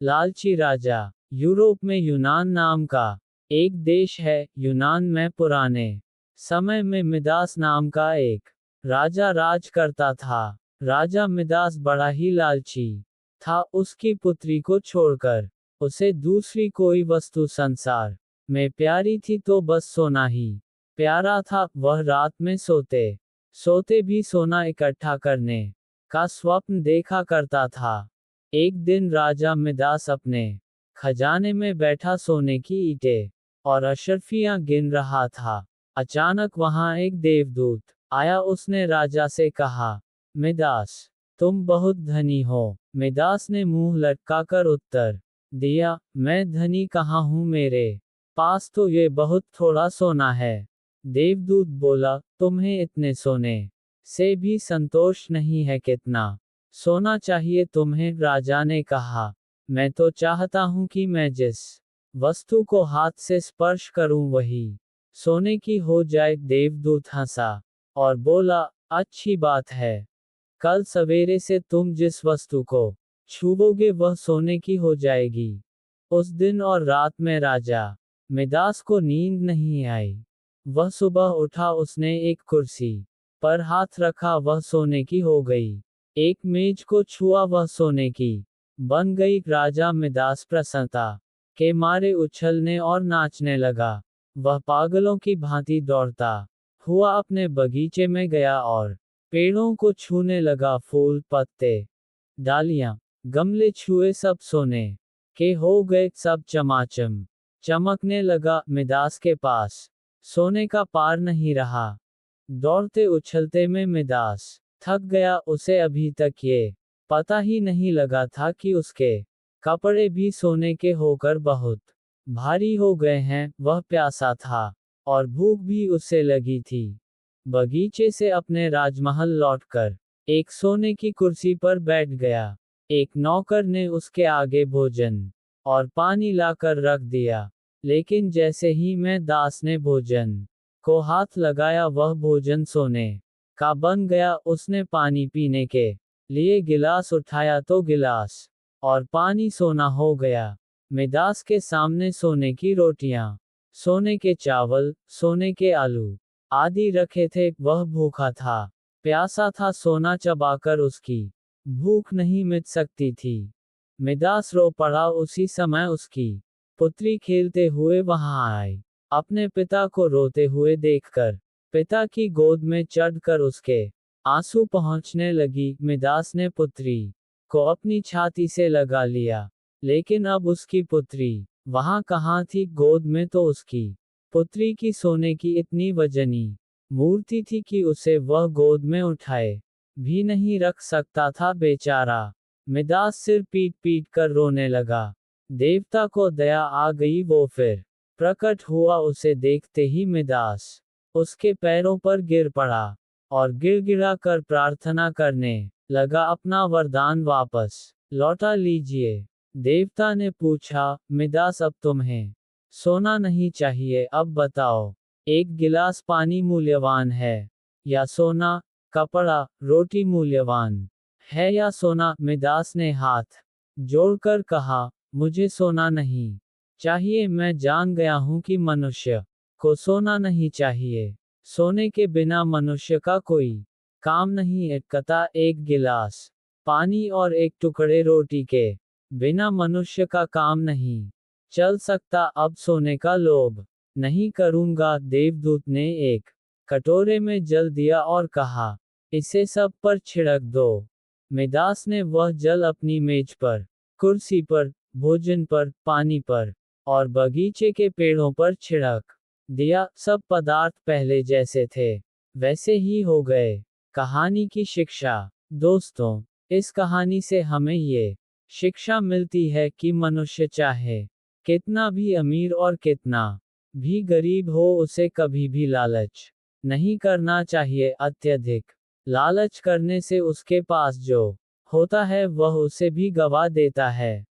लालची राजा। यूरोप में यूनान नाम का एक देश है। यूनान में पुराने समय में मिदास नाम का एक राजा राज करता था। राजा मिदास बड़ा ही लालची था। उसकी पुत्री को छोड़कर उसे दूसरी कोई वस्तु संसार में प्यारी थी तो बस सोना ही प्यारा था। वह रात में सोते सोते भी सोना इकट्ठा करने का स्वप्न देखा करता था। एक दिन राजा मिदास अपने खजाने में बैठा सोने की ईंटें और अशर्फियां गिन रहा था। अचानक वहां एक देवदूत आया। उसने राजा से कहा, मिदास, तुम बहुत धनी हो। मिदास ने मुंह लटकाकर उत्तर दिया, मैं धनी कहाँ हूँ, मेरे पास तो ये बहुत थोड़ा सोना है। देवदूत बोला, तुम्हें इतने सोने से भी संतोष नहीं है, कितना सोना चाहिए तुम्हें? राजा ने कहा, मैं तो चाहता हूं कि मैं जिस वस्तु को हाथ से स्पर्श करूं वही सोने की हो जाए। देवदूत हंसा और बोला, अच्छी बात है, कल सवेरे से तुम जिस वस्तु को छूओगे वह सोने की हो जाएगी। उस दिन और रात में राजा मिदास को नींद नहीं आई। वह सुबह उठा, उसने एक कुर्सी पर हाथ रखा, वह सोने की हो गई। एक मेज को छुआ, वह सोने की बन गई। राजा मिदास प्रसन्नता के मारे उछलने और नाचने लगा। वह पागलों की भांति दौड़ता हुआ अपने बगीचे में गया और पेड़ों को छूने लगा। फूल, पत्ते, डालियां, गमले छुए, सब सोने के हो गए। सब चमाचम चमकने लगा। मिदास के पास सोने का पार नहीं रहा। दौड़ते उछलते में मिदास थक गया। उसे अभी तक ये पता ही नहीं लगा था कि उसके कपड़े भी सोने के होकर बहुत भारी हो गए हैं। वह प्यासा था और भूख भी उसे लगी थी। बगीचे से अपने राजमहल लौटकर एक सोने की कुर्सी पर बैठ गया। एक नौकर ने उसके आगे भोजन और पानी लाकर रख दिया, लेकिन जैसे ही मैं दास ने भोजन को हाथ लगाया वह भोजन सोने का बन गया। उसने पानी पीने के लिए गिलास उठाया तो गिलास और पानी सोना हो गया। मिदास के सामने सोने की रोटियां, सोने के चावल, सोने के आलू आदि रखे थे। वह भूखा था, प्यासा था, सोना चबाकर उसकी भूख नहीं मिट सकती थी। मिदास रो पड़ा। उसी समय उसकी पुत्री खेलते हुए वहां आई। अपने पिता को रोते हुए देखकर पिता की गोद में चढ़कर उसके आंसू पहुंचने लगी। मिदास ने पुत्री को अपनी छाती से लगा लिया, लेकिन अब उसकी पुत्री वहां कहाँ थी? गोद में तो उसकी पुत्री की सोने की इतनी वजनी मूर्ति थी कि उसे वह गोद में उठाए भी नहीं रख सकता था। बेचारा मिदास सिर पीट पीट कर रोने लगा। देवता को दया आ गई। वो फिर प्रकट हुआ। उसे देखते ही मिदास उसके पैरों पर गिर पड़ा और गिड़गिड़ा कर प्रार्थना करने लगा, अपना वरदान वापस लौटा लीजिए। देवता ने पूछा, मिदास, अब तुम्हें सोना नहीं चाहिए, अब बताओ, एक गिलास पानी मूल्यवान है या सोना? कपड़ा, रोटी मूल्यवान है या सोना? मिदास ने हाथ जोड़कर कहा, मुझे सोना नहीं चाहिए। मैं जान गया हूं कि मनुष्य को सोना नहीं चाहिए। सोने के बिना मनुष्य का कोई काम नहीं है। कता एक गिलास पानी और एक टुकड़े रोटी के बिना मनुष्य का काम नहीं चल सकता। अब सोने का लोभ नहीं करूंगा। देवदूत ने एक कटोरे में जल दिया और कहा, इसे सब पर छिड़क दो। मिदास ने वह जल अपनी मेज पर, कुर्सी पर, भोजन पर, पानी पर और बगीचे के पेड़ों पर छिड़क दिया। सब पदार्थ पहले जैसे थे वैसे ही हो गए। कहानी की शिक्षा। दोस्तों, इस कहानी से हमें ये शिक्षा मिलती है कि मनुष्य चाहे कितना भी अमीर और कितना भी गरीब हो, उसे कभी भी लालच नहीं करना चाहिए। अत्यधिक लालच करने से उसके पास जो होता है वह उसे भी गवा देता है।